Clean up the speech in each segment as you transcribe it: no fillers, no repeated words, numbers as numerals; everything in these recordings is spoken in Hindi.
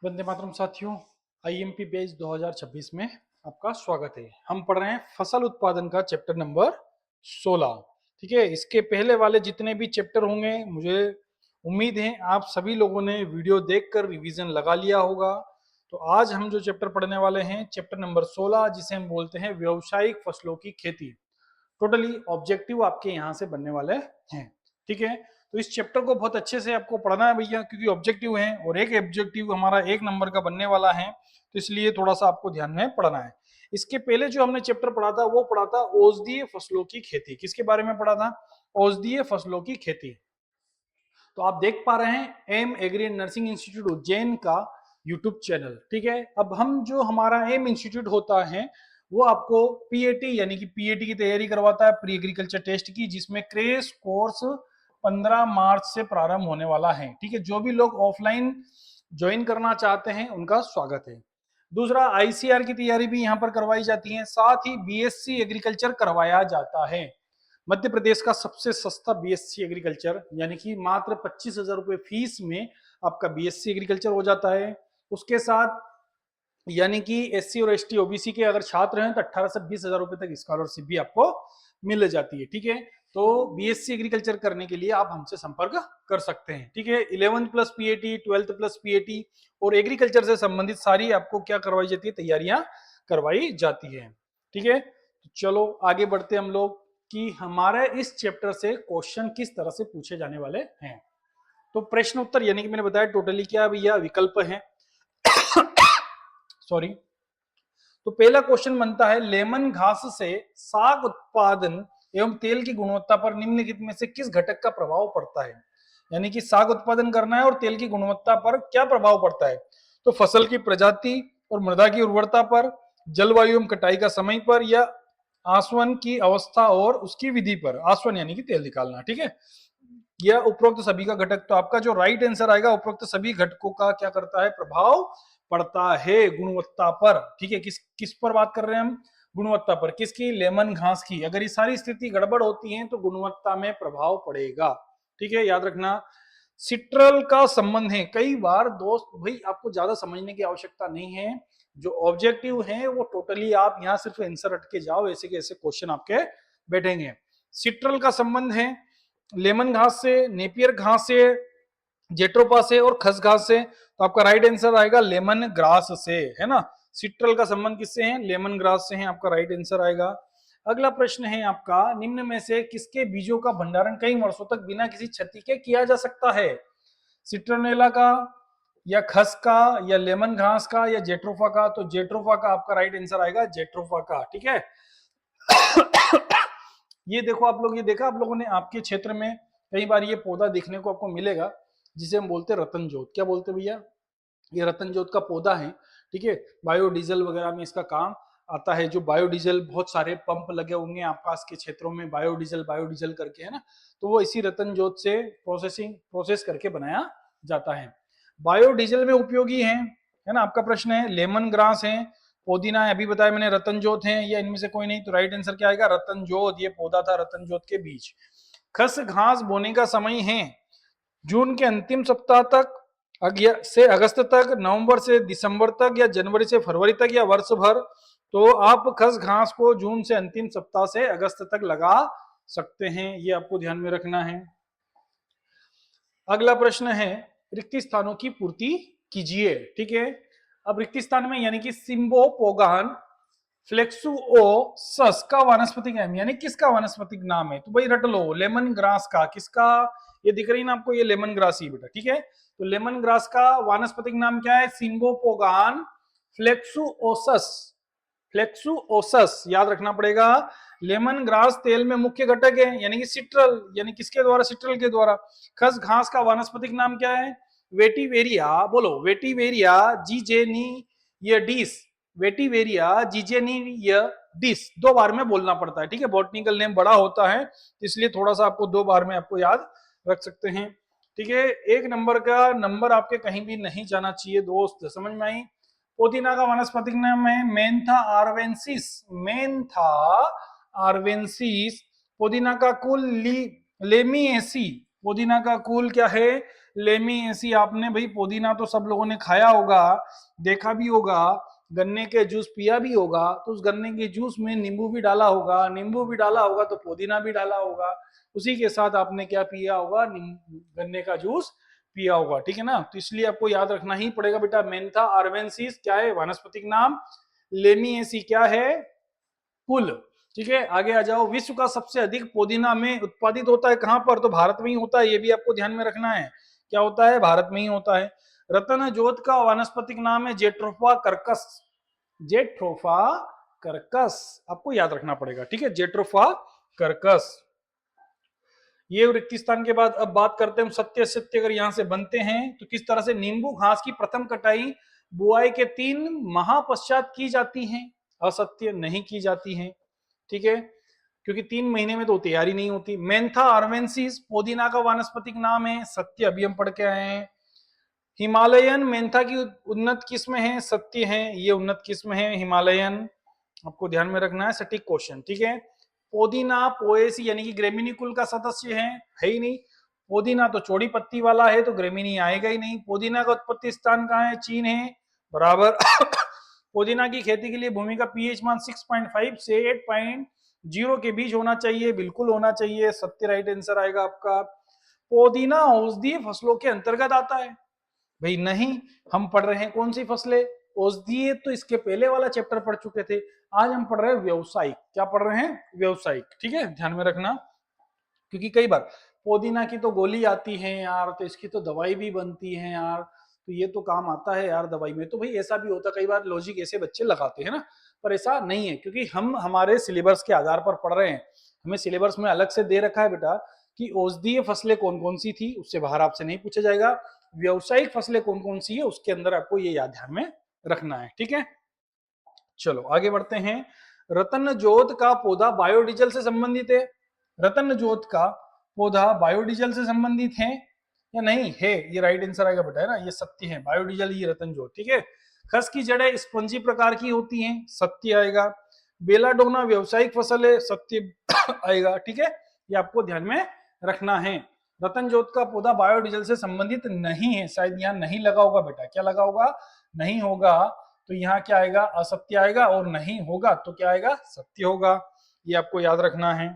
वंदे मातरम साथियों, आईएमपी बेच 2026 में आपका स्वागत है। हम पढ़ रहे हैं फसल उत्पादन का चैप्टर नंबर 16। ठीक है, इसके पहले वाले जितने भी चैप्टर होंगे, मुझे उम्मीद है आप सभी लोगों ने वीडियो देखकर रिवीजन लगा लिया होगा। तो आज हम जो चैप्टर पढ़ने वाले हैं, चैप्टर नंबर 16, जिसे हम बोलते हैं व्यावसायिक फसलों की खेती। टोटली ऑब्जेक्टिव आपके यहाँ से बनने वाले हैं। ठीक है, तो इस चैप्टर को बहुत अच्छे से आपको पढ़ना है भैया, क्योंकि ऑब्जेक्टिव है और एक ऑब्जेक्टिव हमारा 1 नंबर का बनने वाला है, तो इसलिए थोड़ा सा आपको ध्यान में पढ़ना है। इसके पहले जो हमने चैप्टर पढ़ा था वो पढ़ा था औषधीय फसलों की खेती। किसके बारे में पढ़ा था? औषधीय फसलों की खेती। तो आप देख पा रहे हैं M agri nursing institute Ujjain का यूट्यूब चैनल। ठीक है, अब हम जो हमारा एम इंस्टीट्यूट होता है वो आपको पीएटी यानी कि पीएटी की तैयारी करवाता है, प्री एग्रीकल्चर टेस्ट की, जिसमें क्रेश कोर्स 15 मार्च से प्रारंभ होने वाला है। ठीक है, जो भी लोग ऑफलाइन ज्वाइन करना चाहते हैं उनका स्वागत है। दूसरा, आईसीआर की तैयारी भी यहाँ पर करवाई जाती है, साथ ही बीएससी एग्रीकल्चर करवाया जाता है। मध्य प्रदेश का सबसे सस्ता बीएससी एग्रीकल्चर, यानी कि मात्र 25,000 रुपए फीस में आपका बीएससी एग्रीकल्चर हो जाता है। उसके साथ यानी कि एससी और एसटी ओबीसी के अगर छात्र हैं तो 18 से 20,000 रुपए तक स्कॉलरशिप भी आपको मिल जाती है। ठीक है, तो बीएससी एग्रीकल्चर करने के लिए आप हमसे संपर्क कर सकते हैं। ठीक है, 11th plus PAT, 12th plus PAT और एग्रीकल्चर से संबंधित सारी आपको क्या करवाई जाती है, तैयारियां करवाई जाती है। ठीक है, तो चलो आगे बढ़ते हम लोग कि हमारे इस चैप्टर से क्वेश्चन किस तरह से पूछे जाने वाले हैं। तो प्रश्न उत्तर यानी कि मैंने बताया टोटली क्या भैया, विकल्प है। सॉरी। तो पहला क्वेश्चन बनता है, लेमन घास से साग उत्पादन एवं तेल की गुणवत्ता पर निम्नलिखित में से किस घटक का प्रभाव पड़ता है? यानी कि साग उत्पादन करना है और तेल की गुणवत्ता पर क्या प्रभाव पड़ता है? तो फसल की प्रजाति और मृदा की उर्वरता पर, जलवायु एवं कटाई का समय पर, या आसवन की अवस्था और उसकी विधि पर। आसवन यानी कि तेल निकालना। ठीक है, या उपरोक्त सभी का घटक। तो आपका जो राइट आंसर आएगा, उपरोक्त सभी घटकों का क्या करता है, प्रभाव पड़ता है गुणवत्ता पर। ठीक है, किस किस पर बात कर रहे हैं हम? गुणवत्ता पर। किसकी? लेमन घास की। अगर ये सारी स्थिति गड़बड़ होती है तो गुणवत्ता में प्रभाव पड़ेगा। ठीक है, याद रखना। सिट्रल का संबंध है, कई बार दोस्त भाई आपको ज्यादा समझने की आवश्यकता नहीं है, जो ऑब्जेक्टिव है वो टोटली आप यहाँ सिर्फ आंसर रट के जाओ, ऐसे के ऐसे क्वेश्चन आपके बैठेंगे। सिट्रल का संबंध है लेमन घास से, नेपियर घास से, जेट्रोपा से और खस घास से। तो आपका राइट आंसर आएगा लेमन ग्रास से, है ना। सिट्रल का संबंध किससे है? लेमन ग्रास से है, आपका राइट आंसर आएगा। अगला प्रश्न है आपका, निम्न में से किसके बीजों का भंडारण कई वर्षों तक बिना किसी क्षति के किया जा सकता है? सिट्रोनेला का, या खस का, या लेमन घास का, या जेट्रोफा का? तो जेट्रोफा का आपका राइट आंसर आएगा, जेट्रोफा का। ठीक है। ये देखो आप लोग, ये देखा आप लोगों ने, आपके क्षेत्र में कई बार ये पौधा देखने को आपको मिलेगा, जिसे हम बोलते हैं रतन जोत। क्या बोलते हैं भैया? ये रतन जोत का पौधा है। ठीक है, बायोडीजल वगैरह में इसका काम आता है। जो बायोडीजल, बहुत सारे पंप लगे होंगे आपके के क्षेत्रों में, बायोडीजल बायोडीजल करके, है ना। तो वो इसी रतन जोत से प्रोसेस करके बनाया जाता है। बायोडीजल में उपयोगी है ना। आपका प्रश्न है, लेमन ग्रास है, पुदीना है, अभी बताया मैंने, रतन जोत है, या इनमें से कोई नहीं? तो राइट आंसर क्या आएगा? रतन जोत। ये पौधा था रतन जोत के बीज। खस घास बोने का समय है जून के अंतिम सप्ताह तक से अगस्त तक, नवंबर से दिसंबर तक, या जनवरी से फरवरी तक, या वर्ष भर। तो आप खस घास को जून से अंतिम सप्ताह से अगस्त तक लगा सकते हैं, ये आपको ध्यान में रखना है। अगला प्रश्न है, रिक्त स्थानों की पूर्ति कीजिए। ठीक है, अब रिक्त स्थान में यानी कि सिम्बोपोगान फ्लेक्सुओसस का वानस्पतिक नाम, यानी किसका वानस्पतिक नाम है? तो भाई रट लो, लेमन ग्रास का। किसका? ये दिख रही ना आपको, ये लेमन ग्रास ही बेटा। ठीक है, तो लेमन ग्रास का वानस्पतिक नाम क्या है? सिम्बोपोगान फ्लेक्सुओसस। फ्लेक्सुओसस याद रखना पड़ेगा। लेमन ग्रास तेल में मुख्य घटक है, यानी कि सिट्रल, यानी किसके द्वारा? सिट्रल के द्वारा। खस घास का वानस्पतिक नाम क्या है? वेटिवेरिया। बोलो, वेटिवेरिया जीजेनियडिस। वेटिवेरिया जीजेनियडिस। 2 बार में बोलना पड़ता है। ठीक है, बॉटनिकल नेम बड़ा होता है, इसलिए थोड़ा सा आपको 2 बार में आपको याद रख सकते हैं। ठीक है, 1 नंबर का नंबर आपके कहीं भी नहीं जाना चाहिए दोस्त, समझ में आई। पुदीना का वानस्पतिक नाम है मेंथा आर्वेंसिस। मेंथा आर्वेंसिस। पुदीना का कुल लेमिएसी। पुदीना का कुल क्या है? लेमी ऐसी आपने भाई पुदीना तो सब लोगों ने खाया होगा, देखा भी होगा, गन्ने के जूस पिया भी होगा, तो उस गन्ने के जूस में नींबू भी डाला होगा, नींबू भी डाला होगा तो पुदीना भी डाला होगा, उसी के साथ आपने क्या पिया होगा, गन्ने का जूस पिया होगा, ठीक है ना। तो इसलिए आपको याद रखना ही पड़ेगा बेटा, मेंथा आर्वेंसिस क्या है, वानस्पतिक नाम, लेमिएसी क्या है, कुल। ठीक है, आगे आ जाओ। विश्व का सबसे अधिक पुदीना में उत्पादित होता है कहां पर, तो भारत में ही होता है, ये भी आपको ध्यान में रखना है, क्या होता है, भारत में ही होता है। रतन जोत का वानस्पतिक नाम है जेट्रोफा कर्कस, जेट्रोफा कर्कस आपको याद रखना पड़ेगा, ठीक है, जेट्रोफा कर्कस। ये रिक्तिस्थान के बाद अब बात करते हैं सत्य सत्य अगर यहां से बनते हैं तो किस तरह से नींबू घास की प्रथम कटाई बुआई के 3 माह पश्चात की जाती है, असत्य नहीं की जाती है, ठीक है, क्योंकि 3 महीने में तो तैयारी नहीं होती। मेंथा आर्वेंसिस पुदीना का वानस्पतिक नाम है, सत्य अभी हम पढ़ के आए हैं। हिमालयन मेंथा की उन्नत किस्म है, सत्य है, ये उन्नत किस्म है हिमालयन, आपको ध्यान में रखना है, सटीक क्वेश्चन, ठीक है। पोदीना पोएसी यानी कि ग्रेमिनी कुल का सदस्य है ही नहीं, पोदीना तो चौड़ी पत्ती वाला है तो ग्रेमिनी आएगा ही नहीं। पोदीना का उत्पत्ति स्थान कहाँ है, चीन है, बराबर। पुदीना की खेती के लिए भूमि का पीएच मान 6.5 से 8.0 के बीच होना चाहिए, बिल्कुल होना चाहिए, सत्य राइट आंसर आएगा आपका। पुदीना औषधीय फसलों के अंतर्गत आता है, भाई नहीं, हम पढ़ रहे हैं कौन सी फसलें, औषधीय तो इसके पहले वाला चैप्टर पढ़ चुके थे, आज हम पढ़ रहे हैं व्यवसायिक, क्या पढ़ रहे हैं, व्यवसायिक, ठीक है, ध्यान में रखना। क्योंकि कई बार पुदीना की तो गोली आती है यार, तो इसकी तो दवाई भी बनती है यार, तो ये तो काम आता है यार दवाई में, तो भाई ऐसा भी होता है, कई बार लॉजिक ऐसे बच्चे लगाते हैं ना, पर ऐसा नहीं है, क्योंकि हम हमारे सिलेबस के आधार पर पढ़ रहे हैं, हमें सिलेबस में अलग से दे रखा है बेटा कि औषधीय फसलें कौन कौन सी थी, उससे बाहर आपसे नहीं पूछा जाएगा, व्यवसायिक फसलें कौन कौन सी है उसके अंदर आपको ये याद ध्यान में रखना है, ठीक है। चलो आगे बढ़ते हैं। रतन जोत का पौधा बायोडीजल से संबंधित है, रतन जोत का पौधा बायोडीजल से संबंधित है या नहीं है, ये राइट आंसर आएगा बेटा, है ना, ये सत्य है, बायोडीजल ये रतन जोत, ठीक है। खस की जड़ें स्पंजी प्रकार की होती हैं, सत्य आएगा। बेलाडोना व्यावसायिक फसल है, सत्य आएगा, ठीक है, ये आपको ध्यान में रखना है। रतन जोत का पौधा बायोडीजल से संबंधित नहीं है, शायद यहाँ नहीं लगा होगा बेटा, क्या लगा होगा, नहीं होगा, तो यहाँ क्या आएगा, असत्य आएगा, और नहीं होगा तो क्या आएगा, सत्य होगा, ये आपको याद रखना है।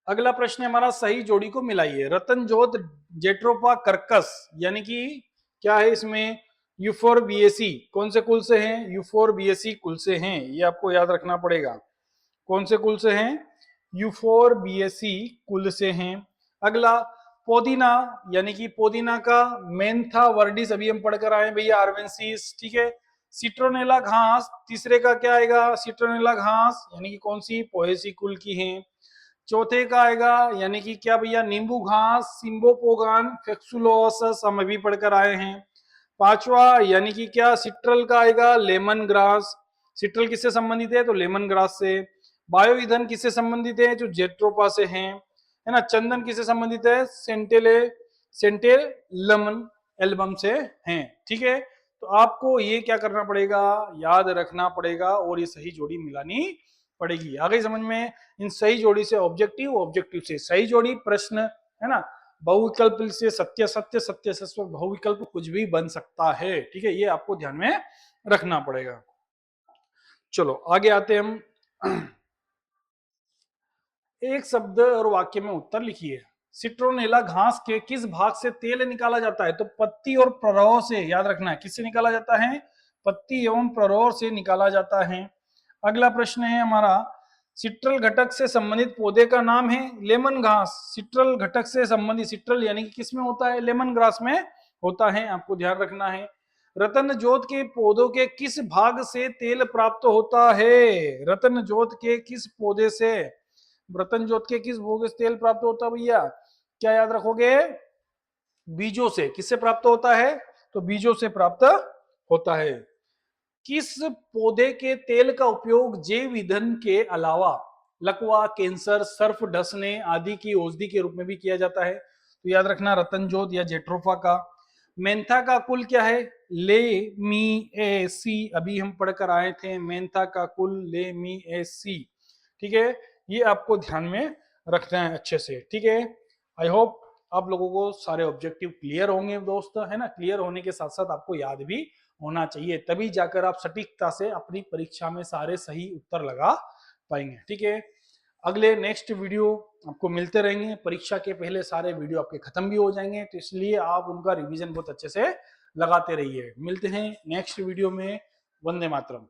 अगला प्रश्न हमारा सही जोड़ी को मिलाइए। रतन जोत जेट्रोपा कर्कस यानी कि क्या है इसमें, यूफोरबिएसी कौन से कुल से हैं, यूफोरबिएसी कुल से हैं, ये आपको याद रखना पड़ेगा, कौन से कुल से हैं, यूफोरबिएसी कुल से हैं। अगला पोदीना यानी कि पोदीना का मेंथा वर्डिस अभी हम पढ़कर आए भैया, आर्वेंसिस, ठीक है। सिट्रोनेला घास तीसरे का क्या आएगा, सिट्रोनेला घास यानी कि कौन सी, पोएसी कुल की है। चौथे का आएगा यानी कि क्या भैया, नींबू घास, सिम्बोपोगान फेक्सुलोसस हम अभी पढ़कर आए हैं। पांचवा यानी कि क्या, सिट्रल का आएगा, लेमन ग्रास, सिट्रल किससे संबंधित है, तो लेमन ग्रास से। बायो ईंधन किससे संबंधित है, जो जेट्रोपा से है ना। चंदन किससे संबंधित है, सेंटेलमन एल्बम से हैं, ठीक है। तो आपको ये क्या करना पड़ेगा, याद रखना पड़ेगा, और ये सही जोड़ी मिलानी पड़ेगी, आ गई समझ में। इन सही जोड़ी से ऑब्जेक्टिव, ऑब्जेक्टिव से सही जोड़ी, प्रश्न, है ना, बहुविकल्प से सत्य सत्य, सत्य से बहुविकल्प कुछ भी बन सकता है, ठीक है, ये आपको ध्यान में रखना पड़ेगा। चलो आगे आते हम। एक शब्द और वाक्य में उत्तर लिखिए। सिट्रोनेला घास के किस भाग से तेल निकाला जाता है, तो पत्ती और प्ररोह से, याद रखना है, किससे निकाला जाता है, पत्ती एवं प्ररोह से निकाला जाता है। अगला प्रश्न है हमारा, सिट्रल घटक से संबंधित पौधे का नाम है, लेमन घास। सिट्रल घटक से संबंधित, सिट्रल यानी कि किस में होता है, लेमन ग्रास में होता है, आपको ध्यान रखना है। रतन जोत के पौधों के किस भाग से तेल प्राप्त होता है, रतन जोत के किस पौधे से, रतन जोत के किस भोग से तेल प्राप्त होता है भैया, क्या याद रखोगे, बीजों से, किससे प्राप्त होता है, तो बीजों से प्राप्त होता है। किस पौधे के तेल का उपयोग जैव ईंधन के अलावा लकवा, कैंसर, सर्फ ढसने आदि की औषधि के रूप में भी किया जाता है, तो याद रखना रतन जोत या जेट्रोफा का। मेंथा का कुल क्या है, ले मी ए सी, अभी हम पढ़कर आए थे, मेंथा का कुल ले मी ए सी, ठीक है, ये आपको ध्यान में रखना है अच्छे से, ठीक है। आई होप आप लोगों को सारे ऑब्जेक्टिव क्लियर होंगे दोस्त, है ना। क्लियर होने के साथ साथ आपको याद भी होना चाहिए, तभी जाकर आप सटीकता से अपनी परीक्षा में सारे सही उत्तर लगा पाएंगे। ठीक है, अगले नेक्स्ट वीडियो आपको मिलते रहेंगे। परीक्षा के पहले सारे वीडियो आपके खत्म भी हो जाएंगे, तो इसलिए आप उनका रिवीजन बहुत अच्छे से लगाते रहिए। मिलते हैं नेक्स्ट वीडियो में। वंदे मातरम।